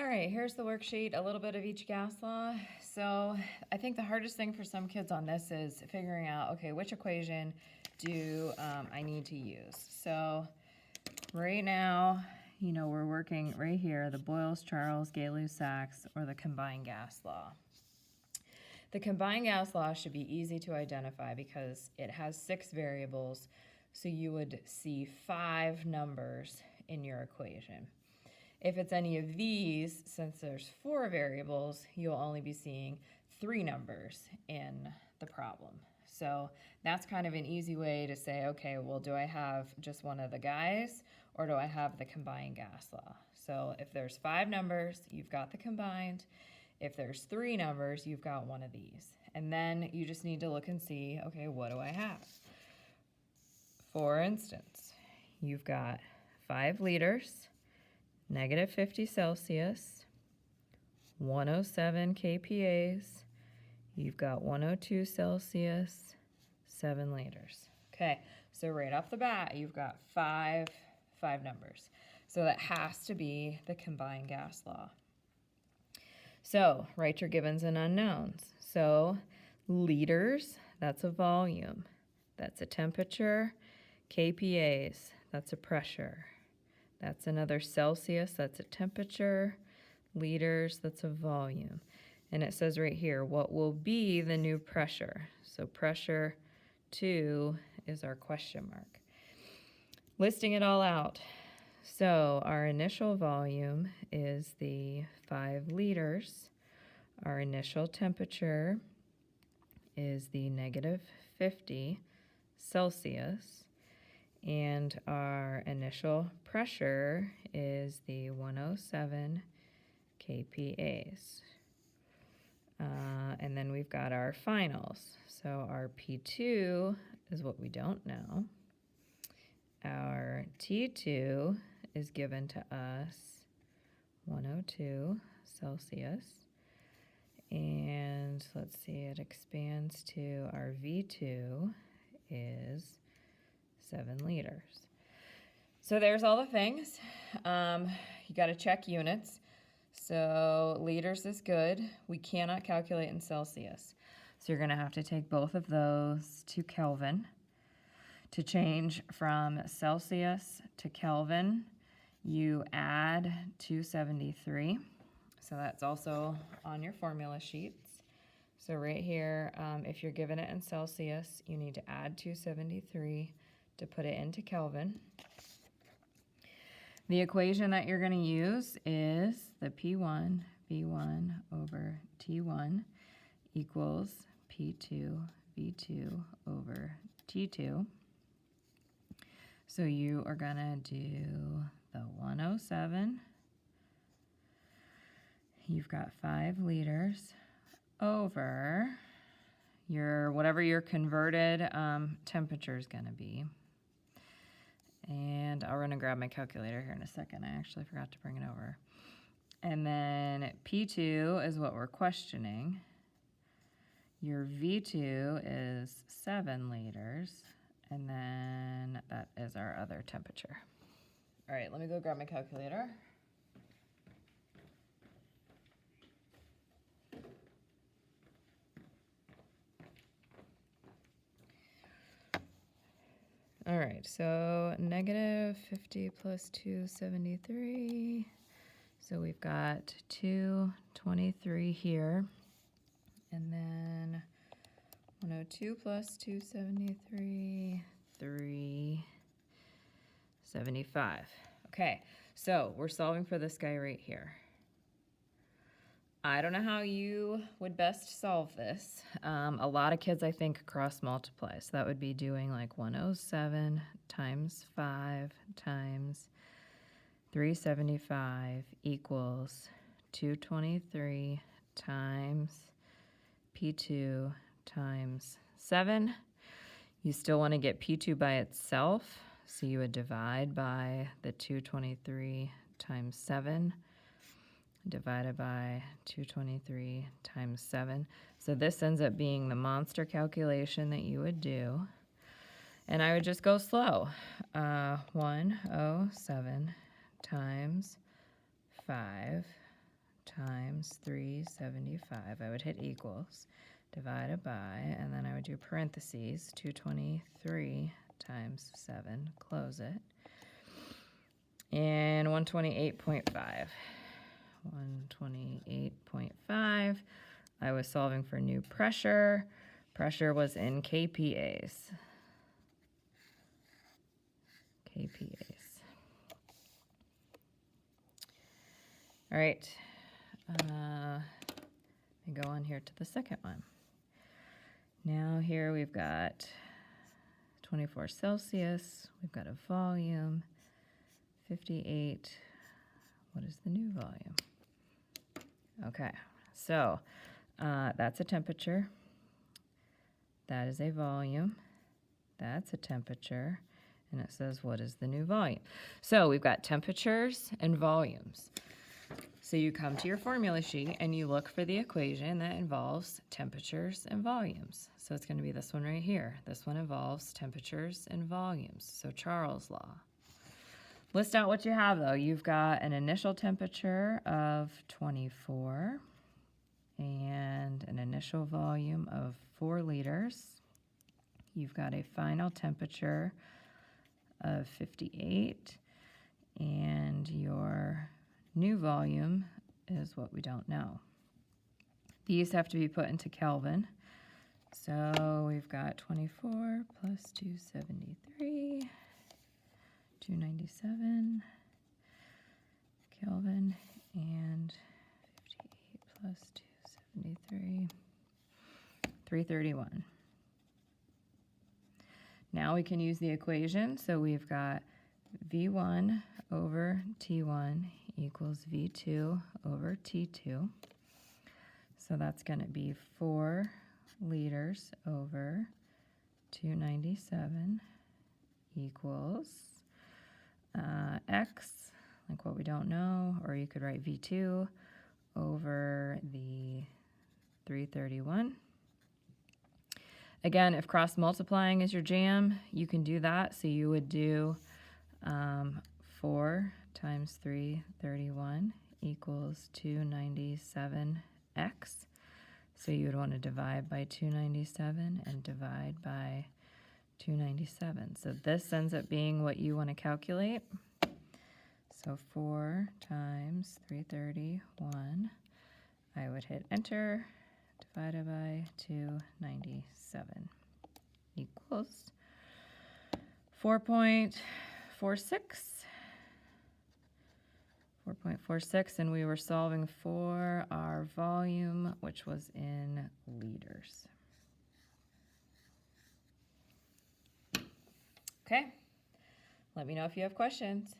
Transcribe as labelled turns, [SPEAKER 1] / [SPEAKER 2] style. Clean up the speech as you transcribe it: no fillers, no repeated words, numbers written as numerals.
[SPEAKER 1] All right, here's the worksheet, a little bit of each gas law. So I think the hardest thing for some kids on this is figuring out, okay, which equation do I need to use? So right now, we're working right here, the Boyles-Charles, Gay-Lussac, or the combined gas law. The combined gas law should be easy to identify because it has 6 variables, so you would see 5 numbers in your equation. If it's any of these, since there's 4 variables, you'll only be seeing 3 numbers in the problem. So that's kind of an easy way to say, okay, well, do I have just one of the guys or do I have the combined gas law? So if there's 5 numbers, you've got the combined. If there's 3 numbers, you've got one of these. And then you just need to look and see, okay, what do I have? For instance, you've got 5 liters, negative 50 Celsius, 107 kPAs, you've got 102 Celsius, 7 liters. Okay, so right off the bat, you've got five numbers. So that has to be the combined gas law. So write your givens and unknowns. So liters, that's a volume. That's a temperature. kPAs, that's a pressure. That's another Celsius, that's a temperature. Liters, that's a volume. And it says right here, what will be the new pressure? So pressure 2 is our question mark. Listing it all out. So our initial volume is the 5 liters. Our initial temperature is the negative 50 Celsius. And our initial pressure is the 107 kPAs. And then we've got our finals. So our P2 is what we don't know. Our T2 is given to us 102 Celsius. And let's see, it expands to our V2 is 7 liters. So there's all the things. You got to check units. So liters is good. We cannot calculate in Celsius. So you're going to have to take both of those to Kelvin. To change from Celsius to Kelvin, you add 273. So that's also on your formula sheets. So right here, if you're given it in Celsius, you need to add 273 to put it into Kelvin. The equation that you're going to use is the P1 V1 over T1 equals P2 V2 over T2. So you are going to do the 107. You've got 5 liters over whatever your converted temperature is going to be. And I'll run and grab my calculator here in a second. I actually forgot to bring it over. And then P2 is what we're questioning. Your V2 is 7 liters. And then that is our other temperature. All right, let me go grab my calculator. All right, so negative 50 plus 273. So we've got 223 here. And then 102 plus 273, 375. Okay, so we're solving for this guy right here. I don't know how you would best solve this. A lot of kids, I think, cross multiply. So that would be doing like 107 times 5 times 375 equals 223 times P2 times 7. You still want to get P2 by itself, so you would divide by the 223 times 7 divided by 223 times 7. So this ends up being the monster calculation that you would do. And I would just go slow. 107 times 5 times 375. I would hit equals, divided by, and then I would do parentheses, 223 times 7, close it, and 128.5. 128.5. I was solving for new pressure. Pressure was in kPAs. kPAs. All right. Let me go on here to the second one. Now here we've got 24 Celsius. We've got a volume, 58. What is the new volume? Okay, so that's a temperature. That is a volume. That's a temperature. And it says, what is the new volume? So we've got temperatures and volumes. So you come to your formula sheet and you look for the equation that involves temperatures and volumes. So it's going to be this one right here. This one involves temperatures and volumes. So Charles' law. List out what you have, though. You've got an initial temperature of 24 and an initial volume of 4 liters. You've got a final temperature of 58, and your new volume is what we don't know. These have to be put into Kelvin. So we've got 24 plus 273, 297 Kelvin, and 58 plus 273, 331. Now we can use the equation. So we've got V1 over T1 equals V2 over T2. So that's going to be 4 liters over 297 equals X, like what we don't know, or you could write V2 over the 331. Again, if cross multiplying is your jam, you can do that. So you would do 4 times 331 equals 297x. So you would want to divide by 297 and divide by 297. So this ends up being what you want to calculate. So 4 times 331, I would hit enter, divided by 297 equals 4.46. 4.46, and we were solving for our volume, which was in liters. Okay, let me know if you have questions.